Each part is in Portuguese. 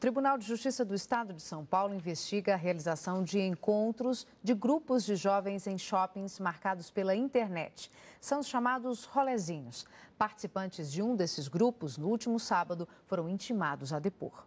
Tribunal de Justiça do Estado de São Paulo investiga a realização de encontros de grupos de jovens em shoppings marcados pela internet. São os chamados rolezinhos. Participantes de um desses grupos, no último sábado, foram intimados a depor.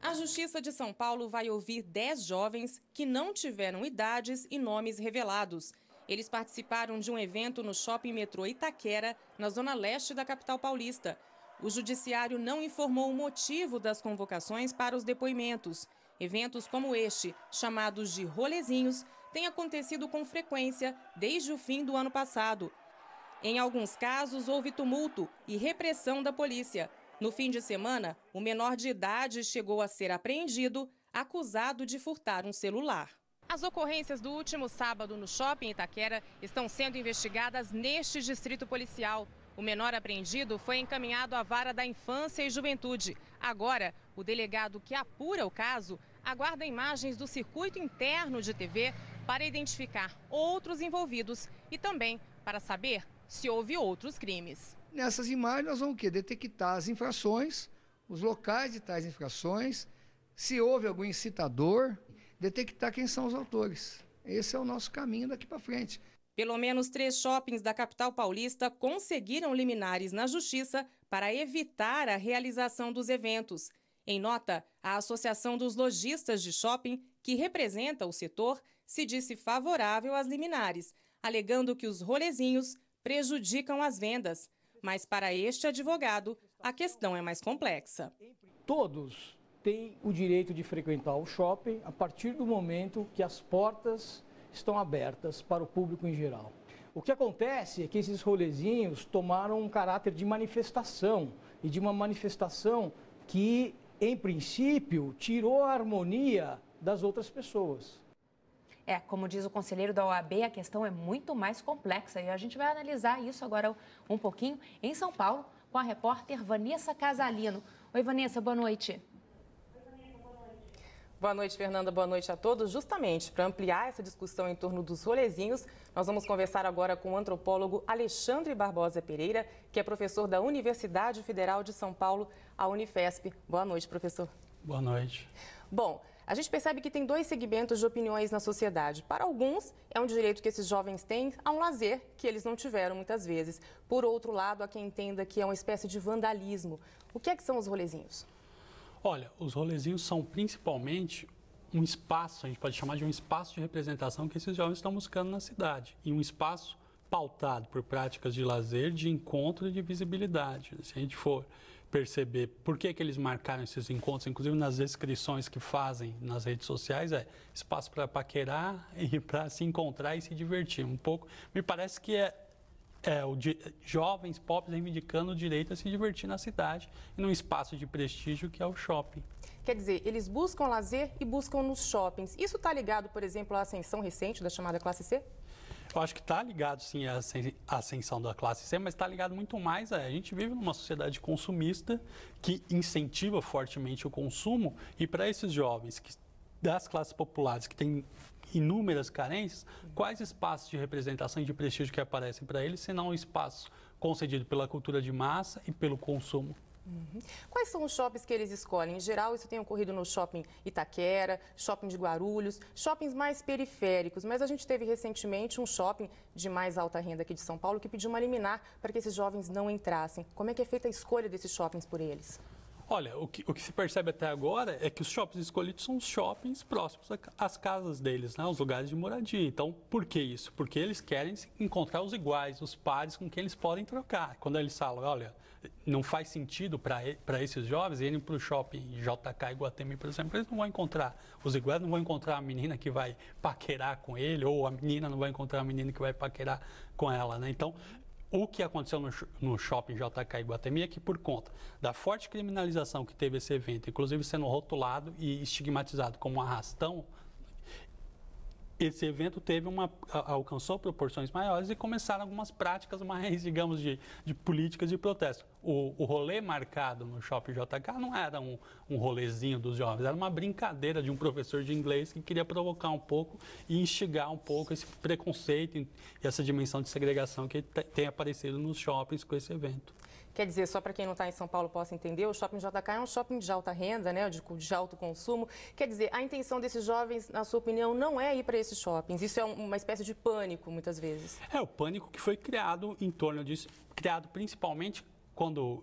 A Justiça de São Paulo vai ouvir 10 jovens que não tiveram idades e nomes revelados. Eles participaram de um evento no Shopping Metrô Itaquera, na zona leste da capital paulista. O judiciário não informou o motivo das convocações para os depoimentos. Eventos como este, chamados de rolezinhos, têm acontecido com frequência desde o fim do ano passado. Em alguns casos, houve tumulto e repressão da polícia. No fim de semana, o menor de idade chegou a ser apreendido, acusado de furtar um celular. As ocorrências do último sábado no Shopping Itaquera estão sendo investigadas neste distrito policial. O menor apreendido foi encaminhado à Vara da Infância e Juventude. Agora, o delegado que apura o caso aguarda imagens do circuito interno de TV para identificar outros envolvidos e também para saber se houve outros crimes. Nessas imagens nós vamos detectar as infrações, os locais de tais infrações, se houve algum incitador, detectar quem são os autores. Esse é o nosso caminho daqui para frente. Pelo menos 3 shoppings da capital paulista conseguiram liminares na justiça para evitar a realização dos eventos. Em nota, a Associação dos Lojistas de Shopping, que representa o setor, se disse favorável às liminares, alegando que os rolezinhos prejudicam as vendas. Mas para este advogado, a questão é mais complexa. Todos têm o direito de frequentar o shopping a partir do momento que as portas estão abertas para o público em geral. O que acontece é que esses rolezinhos tomaram um caráter de manifestação, e de uma manifestação que, em princípio, tirou a harmonia das outras pessoas. Como diz o conselheiro da OAB, a questão é muito mais complexa e a gente vai analisar isso agora um pouquinho em São Paulo com a repórter Vanessa Casalino. Oi, Vanessa, boa noite. Boa noite, Fernanda. Boa noite a todos. Justamente para ampliar essa discussão em torno dos rolezinhos, nós vamos conversar agora com o antropólogo Alexandre Barbosa Pereira, que é professor da Universidade Federal de São Paulo, a Unifesp. Boa noite, professor. Boa noite. Bom, a gente percebe que tem 2 segmentos de opiniões na sociedade. Para alguns, é um direito que esses jovens têm a um lazer que eles não tiveram muitas vezes. Por outro lado, há quem entenda que é uma espécie de vandalismo. O que são os rolezinhos? Olha, os rolezinhos são principalmente um espaço, a gente pode chamar de um espaço de representação que esses jovens estão buscando na cidade. E um espaço pautado por práticas de lazer, de encontro e de visibilidade. Se a gente for perceber por que eles marcaram esses encontros, inclusive nas descrições que fazem nas redes sociais, espaço para paquerar e para se encontrar e se divertir. Um pouco, me parece que jovens pobres reivindicando o direito a se divertir na cidade e num espaço de prestígio que é o shopping. Quer dizer, eles buscam lazer e buscam nos shoppings. Isso está ligado, por exemplo, à ascensão recente da chamada classe C? Eu acho que está ligado, sim, à ascensão da classe C, mas está ligado muito mais a gente vive numa sociedade consumista que incentiva fortemente o consumo e para esses jovens das classes populares que têm inúmeras carências, quais espaços de representação e de prestígio que aparecem para eles, senão um espaço concedido pela cultura de massa e pelo consumo? Quais são os shoppings que eles escolhem? Em geral, isso tem ocorrido no Shopping Itaquera, Shopping de Guarulhos, shoppings mais periféricos. Mas a gente teve recentemente um shopping de mais alta renda aqui de São Paulo que pediu uma liminar para que esses jovens não entrassem. Como é que é feita a escolha desses shoppings por eles? Olha, o que se percebe até agora é que os shoppings escolhidos são os shoppings próximos às casas deles, né? Os lugares de moradia. Então, por que isso? Porque eles querem encontrar os iguais, os pares com quem eles podem trocar. Quando eles falam, olha, não faz sentido para esses jovens irem para o shopping JK Iguatemi, por exemplo, eles não vão encontrar os iguais, não vão encontrar a menina que vai paquerar com ele, ou a menina não vai encontrar a menina que vai paquerar com ela, né? Então, o que aconteceu no shopping JK Iguatemi é que, por conta da forte criminalização que teve esse evento, inclusive sendo rotulado e estigmatizado como um arrastão, esse evento alcançou proporções maiores e começaram algumas práticas mais, digamos, de políticas de protesto. O rolê marcado no Shopping JK não era um rolezinho dos jovens, era uma brincadeira de um professor de inglês que queria provocar um pouco e instigar um pouco esse preconceito e essa dimensão de segregação que tem aparecido nos shoppings com esse evento. Quer dizer, só para quem não está em São Paulo possa entender, o Shopping JK é um shopping de alta renda, né, de alto consumo. Quer dizer, a intenção desses jovens, na sua opinião, não é ir para esses shoppings. Isso é uma espécie de pânico, muitas vezes. É o pânico que foi criado em torno disso, criado principalmente quando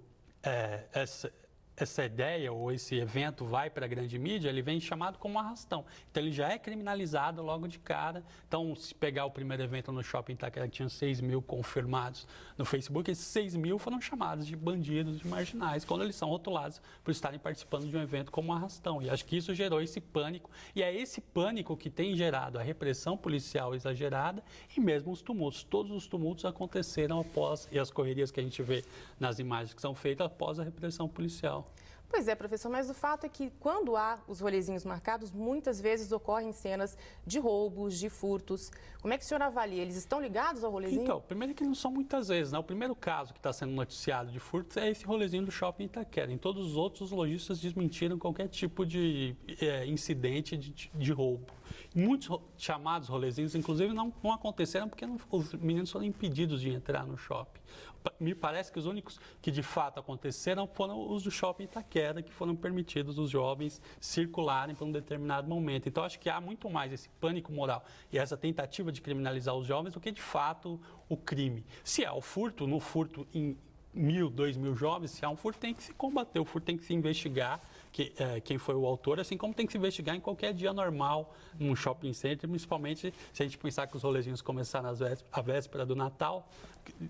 essa ideia ou esse evento vai para a grande mídia, ele vem chamado como arrastão. Então, ele já é criminalizado logo de cara. Então, se pegar o primeiro evento no Shopping Itaquera, que tinha 6 mil confirmados no Facebook, esses 6 mil foram chamados de bandidos, de marginais, quando eles são rotulados por estarem participando de um evento como arrastão. E acho que isso gerou esse pânico. E é esse pânico que tem gerado a repressão policial exagerada e mesmo os tumultos. Todos os tumultos aconteceram após, e as correrias que a gente vê nas imagens que são feitas após a repressão policial. Pois é, professor, mas o fato é que quando há os rolezinhos marcados, muitas vezes ocorrem cenas de roubos, de furtos. Como é que o senhor avalia? Eles estão ligados ao rolezinho? Então, primeiro que não são muitas vezes, né? O primeiro caso que está sendo noticiado de furtos é esse rolezinho do Shopping Itaquera. Em todos os outros, os lojistas desmentiram qualquer tipo de incidente de roubo. Muitos chamados rolezinhos, inclusive, não aconteceram porque os meninos foram impedidos de entrar no shopping. Me parece que os únicos que de fato aconteceram foram os do Shopping Itaquera, que foram permitidos os jovens circularem por um determinado momento. Então, acho que há muito mais esse pânico moral e essa tentativa de criminalizar os jovens do que de fato o crime. Se é o furto, no furto em 1.000, 2.000 jovens, se há um furto, tem que se combater, o furto tem que se investigar. Quem foi o autor, assim como tem que se investigar em qualquer dia normal, num shopping center, principalmente se a gente pensar que os rolezinhos começaram à véspera do Natal,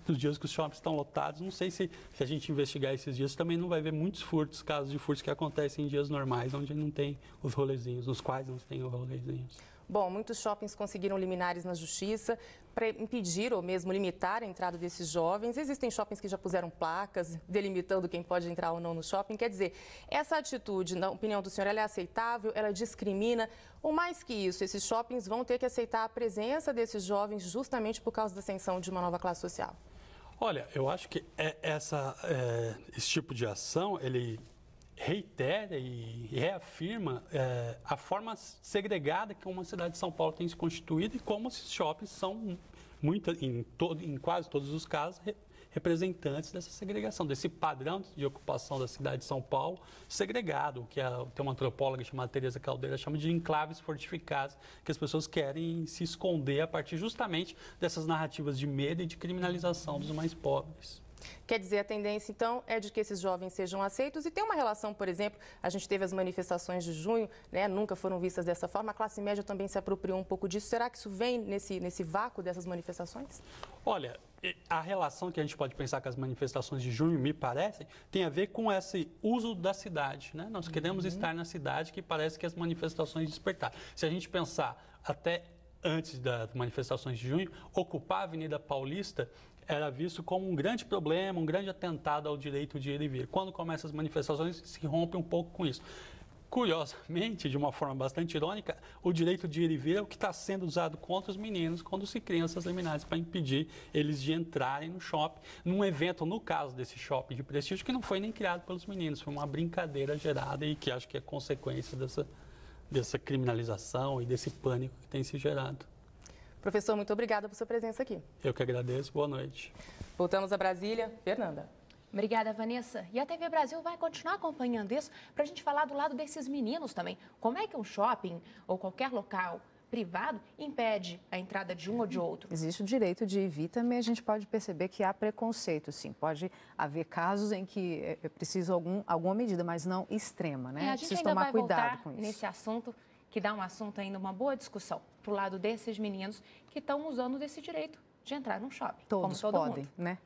nos dias que os shoppings estão lotados. Não sei se a gente investigar esses dias, também não vai ver muitos furtos, casos de furtos que acontecem em dias normais, onde não tem os rolezinhos, nos quais não tem os rolezinhos. Bom, muitos shoppings conseguiram liminares na justiça para impedir ou mesmo limitar a entrada desses jovens. Existem shoppings que já puseram placas delimitando quem pode entrar ou não no shopping. Quer dizer, essa atitude, na opinião do senhor, ela é aceitável, ela discrimina? Ou mais que isso, esses shoppings vão ter que aceitar a presença desses jovens justamente por causa da ascensão de uma nova classe social? Olha, eu acho que esse tipo de ação, ele reitera e reafirma a forma segregada que uma cidade de São Paulo tem se constituído e como esses shoppings são, em quase todos os casos, representantes dessa segregação, desse padrão de ocupação da cidade de São Paulo segregado, que tem uma antropóloga chamada Tereza Caldeira, chama de enclaves fortificados, que as pessoas querem se esconder a partir justamente dessas narrativas de medo e de criminalização dos mais pobres. Quer dizer, a tendência, então, é de que esses jovens sejam aceitos e tem uma relação, por exemplo, a gente teve as manifestações de junho, né, nunca foram vistas dessa forma, a classe média também se apropriou um pouco disso. Será que isso vem nesse vácuo dessas manifestações? Olha, a relação que a gente pode pensar com as manifestações de junho, me parece, tem a ver com esse uso da cidade, né? Nós queremos estar na cidade, que parece que as manifestações despertaram. Se a gente pensar até antes das manifestações de junho, ocupar a Avenida Paulista era visto como um grande problema, um grande atentado ao direito de ir e vir. Quando começam as manifestações, se rompe um pouco com isso. Curiosamente, de uma forma bastante irônica, o direito de ir e vir é o que está sendo usado contra os meninos quando se criam essas liminares para impedir eles de entrarem no shopping, num evento, no caso desse shopping de prestígio, que não foi nem criado pelos meninos, foi uma brincadeira gerada e que acho que é consequência dessa criminalização e desse pânico que tem se gerado. Professor, muito obrigada por sua presença aqui. Eu que agradeço. Boa noite. Voltamos a Brasília. Fernanda. Obrigada, Vanessa. E a TV Brasil vai continuar acompanhando isso para a gente falar do lado desses meninos também. Como é que um shopping ou qualquer local privado impede a entrada de um ou de outro? Existe o direito de ir e vir também, a gente pode perceber que há preconceito, sim. Pode haver casos em que é preciso alguma medida, mas não extrema, né? A gente precisa ainda tomar vai cuidado voltar com isso. nesse assunto, que dá um assunto ainda, uma boa discussão para o lado desses meninos que estão usando desse direito de entrar num shopping. Todos como todo podem, mundo. né?